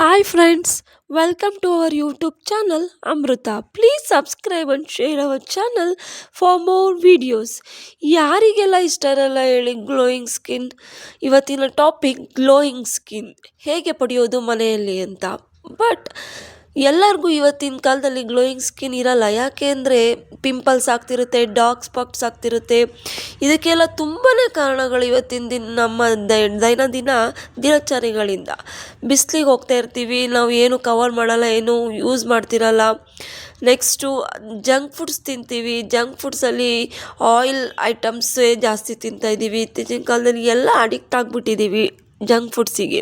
Hi friends, welcome to our YouTube channel Amruta. Please subscribe and share our channel for more videos. ಯಾರಿಗೆಲ್ಲ ಇಷ್ಟ ಇರಲ್ಲ ಹೇಳಿ glowing skin. ಇವತ್ತಿನ topic glowing skin ಹೇಗೆ ಪಡೆಯೋದು ಮನೆಯಲ್ಲಿ ಅಂತ. ಬಟ್ ಎಲ್ಲರಿಗೂ ಇವತ್ತಿನ ಕಾಲದಲ್ಲಿ ಗ್ಲೋಯಿಂಗ್ ಸ್ಕಿನ್ ಇರಲ್ಲ. ಯಾಕೆ ಅಂದರೆ ಪಿಂಪಲ್ಸ್ ಆಗ್ತಿರುತ್ತೆ, ಡಾರ್ಕ್ ಸ್ಪಾಟ್ಸ್ ಆಗ್ತಿರುತ್ತೆ. ಇದಕ್ಕೆಲ್ಲ ತುಂಬಾ ಕಾರಣಗಳು ಇವತ್ತಿನ ನಮ್ಮ ದೈನಂದಿನ ದಿನಚರಿಗಳಿಂದ. ಬಿಸಿಲಿಗೆ ಹೋಗ್ತಾ ಇರ್ತೀವಿ, ನಾವು ಏನು ಕವರ್ ಮಾಡಲ್ಲ, ಏನು ಯೂಸ್ ಮಾಡ್ತಿರಲ್ಲ. ನೆಕ್ಸ್ಟು ಜಂಕ್ ಫುಡ್ಸ್ ತಿಂತೀವಿ. ಜಂಕ್ ಫುಡ್ಸಲ್ಲಿ ಆಯಿಲ್ ಐಟಮ್ಸೇ ಜಾಸ್ತಿ ತಿಂತಾಯಿದ್ದೀವಿ. ಇತ್ತೀಚಿನ ಕಾಲದಲ್ಲಿ ಎಲ್ಲ ಅಡಿಕ್ಟ್ ಆಗಿಬಿಟ್ಟಿದ್ದೀವಿ ಜಂಕ್ ಫುಡ್ಸಿಗೆ.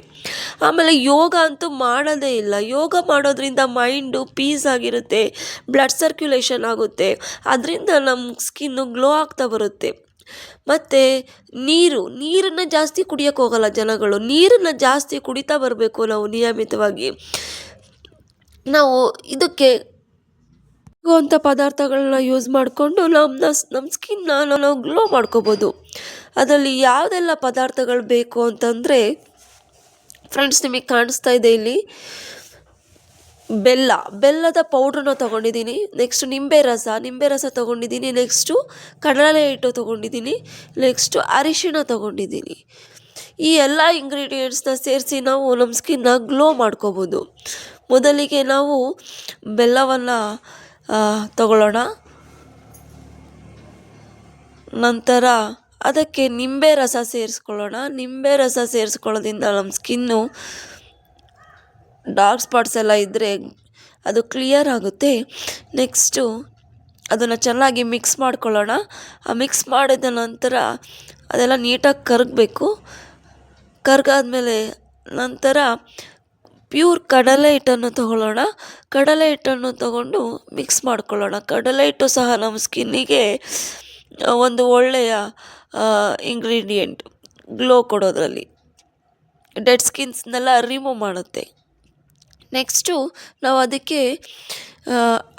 ಆಮೇಲೆ ಯೋಗ ಅಂತೂ ಮಾಡೋದೇ ಇಲ್ಲ. ಯೋಗ ಮಾಡೋದ್ರಿಂದ ಮೈಂಡು ಪೀಸ್ ಆಗಿರುತ್ತೆ, ಬ್ಲಡ್ ಸರ್ಕ್ಯುಲೇಷನ್ ಆಗುತ್ತೆ, ಅದರಿಂದ ನಮ್ಮ ಸ್ಕಿನ್ನು ಗ್ಲೋ ಆಗ್ತಾ ಬರುತ್ತೆ. ಮತ್ತು ನೀರನ್ನು ಜಾಸ್ತಿ ಕುಡಿಯೋಕ್ಕೆ ಹೋಗಲ್ಲ ಜನಗಳು. ನೀರನ್ನು ಜಾಸ್ತಿ ಕುಡಿತಾ ಬರಬೇಕು ನಾವು ನಿಯಮಿತವಾಗಿ. ನಾವು ಇದಕ್ಕೆ ಅಂಥ ಪದಾರ್ಥಗಳನ್ನ ಯೂಸ್ ಮಾಡಿಕೊಂಡು ನಮ್ಮ ಸ್ಕಿನ್ನ ನಾವು ಗ್ಲೋ ಮಾಡ್ಕೋಬೋದು. ಅದರಲ್ಲಿ ಯಾವುದೆಲ್ಲ ಪದಾರ್ಥಗಳು ಬೇಕು ಅಂತಂದರೆ, ಫ್ರೆಂಡ್ಸ್ ನಿಮಗೆ ಕಾಣಿಸ್ತಾ ಇದೆ ಇಲ್ಲಿ ಬೆಲ್ಲದ ಪೌಡ್ರನ್ನ ತೊಗೊಂಡಿದ್ದೀನಿ. ನೆಕ್ಸ್ಟು ನಿಂಬೆ ರಸ ತೊಗೊಂಡಿದ್ದೀನಿ. ನೆಕ್ಸ್ಟು ಕಡಲೆ ಹಿಟ್ಟು ತೊಗೊಂಡಿದ್ದೀನಿ. ನೆಕ್ಸ್ಟು ಅರಿಶಿಣ ತೊಗೊಂಡಿದ್ದೀನಿ. ಈ ಎಲ್ಲ ಇಂಗ್ರೀಡಿಯೆಂಟ್ಸ್ನ ಸೇರಿಸಿ ನಾವು ನಮ್ಮ ಸ್ಕಿನ್ನ ಗ್ಲೋ ಮಾಡ್ಕೋಬೋದು. ಮೊದಲಿಗೆ ನಾವು ಬೆಲ್ಲವನ್ನು ತಗೊಳ್ಳೋಣ. ನಂತರ ಅದಕ್ಕೆ ನಿಂಬೆ ರಸ ಸೇರಿಸ್ಕೊಳ್ಳೋಣ. ನಿಂಬೆ ರಸ ಸೇರಿಸ್ಕೊಳ್ಳೋದ್ರಿಂದ ನಮ್ಮ ಸ್ಕಿನ್ನು ಡಾರ್ಕ್ ಸ್ಪಾಟ್ಸ್ ಎಲ್ಲ ಇದ್ದರೆ ಅದು ಕ್ಲಿಯರ್ ಆಗುತ್ತೆ. ನೆಕ್ಸ್ಟು ಅದನ್ನು ಚೆನ್ನಾಗಿ ಮಿಕ್ಸ್ ಮಾಡ್ಕೊಳ್ಳೋಣ. ಆ ಮಿಕ್ಸ್ ಮಾಡಿದ ನಂತರ ಅದೆಲ್ಲ ನೀಟಾಗಿ ಕರಗಾದ್ಮೇಲೆ ನಂತರ ಪ್ಯೂರ್ ಕಡಲೆ ಹಿಟ್ಟನ್ನು ತಗೊಳ್ಳೋಣ. ಕಡಲೆ ಹಿಟ್ಟನ್ನು ತಗೊಂಡು ಮಿಕ್ಸ್ ಮಾಡ್ಕೊಳ್ಳೋಣ. ಕಡಲೆ ಹಿಟ್ಟು ಸಹ ನಮ್ಮ ಸ್ಕಿನ್ನಿಗೆ ಒಂದು ಒಳ್ಳೆಯ ಇಂಗ್ರೀಡಿಯೆಂಟ್ ಗ್ಲೋ ಕೊಡೋದ್ರಲ್ಲಿ. ಡೆಡ್ ಸ್ಕಿನ್ಸ್ನೆಲ್ಲ ರಿಮೂವ್ ಮಾಡುತ್ತೆ. ನೆಕ್ಸ್ಟು ನಾವು ಅದಕ್ಕೆ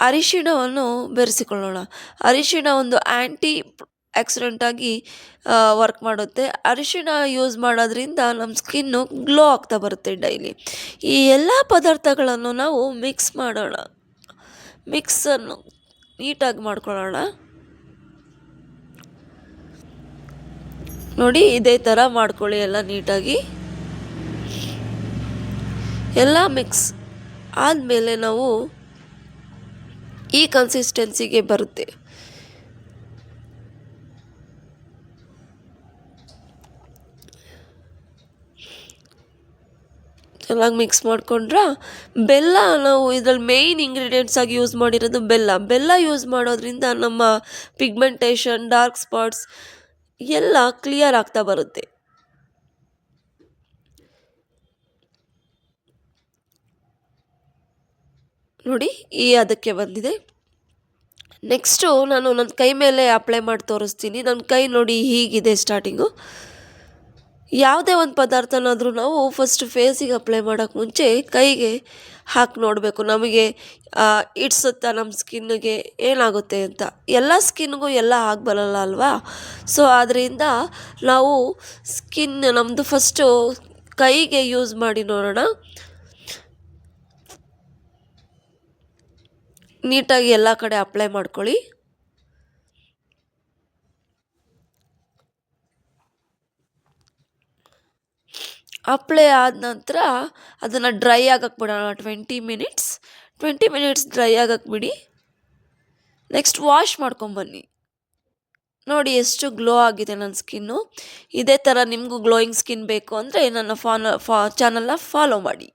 ಅರಿಶಿಣವನ್ನು ಬೆರೆಸಿಕೊಳ್ಳೋಣ. ಅರಿಶಿಣ ಒಂದು ಆ್ಯಂಟಿ ಆಕ್ಸಿಡೆಂಟಾಗಿ ವರ್ಕ್ ಮಾಡುತ್ತೆ. ಅರಿಶಿಣ ಯೂಸ್ ಮಾಡೋದ್ರಿಂದ ನಮ್ಮ ಸ್ಕಿನ್ನು ಗ್ಲೋ ಆಗ್ತಾ ಬರುತ್ತೆ ಡೈಲಿ. ಈ ಎಲ್ಲ ಪದಾರ್ಥಗಳನ್ನು ನಾವು ಮಿಕ್ಸ್ ಮಾಡೋಣ. ಮಿಕ್ಸನ್ನು ನೀಟಾಗಿ ಮಾಡ್ಕೊಳ್ಳೋಣ. ನೋಡಿ, ಇದೇ ಥರ ಮಾಡ್ಕೊಳ್ಳಿ ಎಲ್ಲ ನೀಟಾಗಿ. ಎಲ್ಲ ಮಿಕ್ಸ್ ಆದಮೇಲೆ ನಾವು ಈ ಕನ್ಸಿಸ್ಟೆನ್ಸಿಗೆ ಬರುತ್ತೆ. ಚೆನ್ನಾಗಿ ಮಿಕ್ಸ್ ಮಾಡ್ಕೊಂಡ್ರೆ ಬೆಲ್ಲ, ನಾವು ಇದರಲ್ಲಿ ಮೇಯ್ನ್ ಇಂಗ್ರೀಡಿಯೆಂಟ್ಸ್ ಆಗಿ ಯೂಸ್ ಮಾಡಿರೋದು ಬೆಲ್ಲ ಯೂಸ್ ಮಾಡೋದ್ರಿಂದ ನಮ್ಮ ಪಿಗ್ಮೆಂಟೇಷನ್, ಡಾರ್ಕ್ ಸ್ಪಾಟ್ಸ್ ಎಲ್ಲ ಕ್ಲಿಯರ್ ಆಗ್ತಾ ಬರುತ್ತೆ. ನೋಡಿ, ಅದಕ್ಕೆ ಬಂದಿದೆ. ನೆಕ್ಸ್ಟು ನಾನು ನನ್ನ ಕೈ ಮೇಲೆ ಅಪ್ಲೈ ಮಾಡಿ ತೋರಿಸ್ತೀನಿ. ನನ್ನ ಕೈ ನೋಡಿ ಹೀಗಿದೆ ಸ್ಟಾರ್ಟಿಂಗು. ಯಾವುದೇ ಒಂದು ಪದಾರ್ಥನಾದರೂ ನಾವು ಫಸ್ಟ್ ಫೇಸಿಗೆ ಅಪ್ಲೈ ಮಾಡೋಕ್ಕೆ ಮುಂಚೆ ಕೈಗೆ ಹಾಕಿ ನೋಡಬೇಕು, ನಮಗೆ ಇಡ್ಸುತ್ತಾ ನಮ್ಮ ಸ್ಕಿನ್ನಿಗೆ ಏನಾಗುತ್ತೆ ಅಂತ. ಎಲ್ಲ ಸ್ಕಿನ್ನಿಗೂ ಎಲ್ಲ ಆಗಿ ಬರಲ್ಲ ಅಲ್ವಾ. ಸೊ ಆದ್ದರಿಂದ ನಾವು ನಮ್ಮದು ಫಸ್ಟು ಕೈಗೆ ಯೂಸ್ ಮಾಡಿ ನೋಡೋಣ. ನೀಟಾಗಿ ಎಲ್ಲ ಕಡೆ ಅಪ್ಲೈ ಮಾಡ್ಕೊಳ್ಳಿ. ಅಪ್ಲೈ ಆದ ನಂತರ ಅದನ್ನು ಡ್ರೈ ಆಗಕ್ಕೆ ಬಿಡೋಣ. 20 ಮಿನಿಟ್ಸ್ ಡ್ರೈ ಆಗಕ್ಕೆ ಬಿಡಿ. ನೆಕ್ಸ್ಟ್ ವಾಶ್ ಮಾಡ್ಕೊಂಬನ್ನಿ. ನೋಡಿ ಎಷ್ಟು ಗ್ಲೋ ಆಗಿದೆ ನನ್ನ ಸ್ಕಿನ್ನು. ಇದೇ ಥರ ನಿಮಗೂ ಗ್ಲೋಯಿಂಗ್ ಸ್ಕಿನ್ ಬೇಕು ಅಂದರೆ ನನ್ನ ಚಾನಲ್ನ ಫಾಲೋ ಮಾಡಿ.